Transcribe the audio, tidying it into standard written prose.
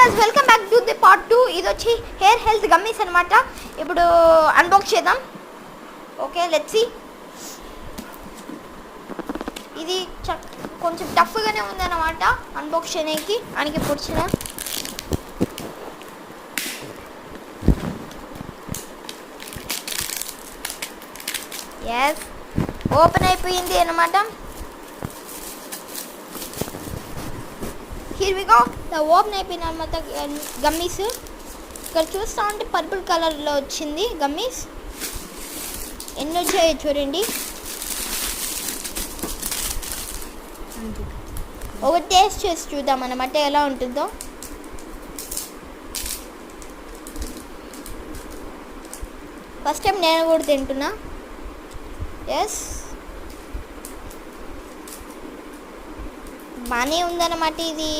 Guys welcome back to the part 2. ఇది వచ్చి hair health gummies అనమాట. ఇప్పుడు అన్బాక్స్ చేద్దాం. Okay let's see. ఇది కొంచెం టఫ్గానే ఉందన్నమాట అన్బాక్స్ చేయడానికి అనికి పొడిచిన. ఎస్ ఓపెన్ అయిపోయింది అన్నమాట. Here we go. ఓపెన్ అయిపోయింది అనమాట గమ్మీస్. ఇక్కడ చూస్తూ ఉంటే పర్పుల్ కలర్లో వచ్చింది గమ్మీస్. ఎన్ని వచ్చాయో చూడండి. ఒక టేస్ట్ చేసి చూద్దాం అన్నమాట ఎలా ఉంటుందో. ఫస్ట్ టైం నేను కూడా తింటున్నా. ఎస్ బాగానే ఉందన్నమాట. ఇది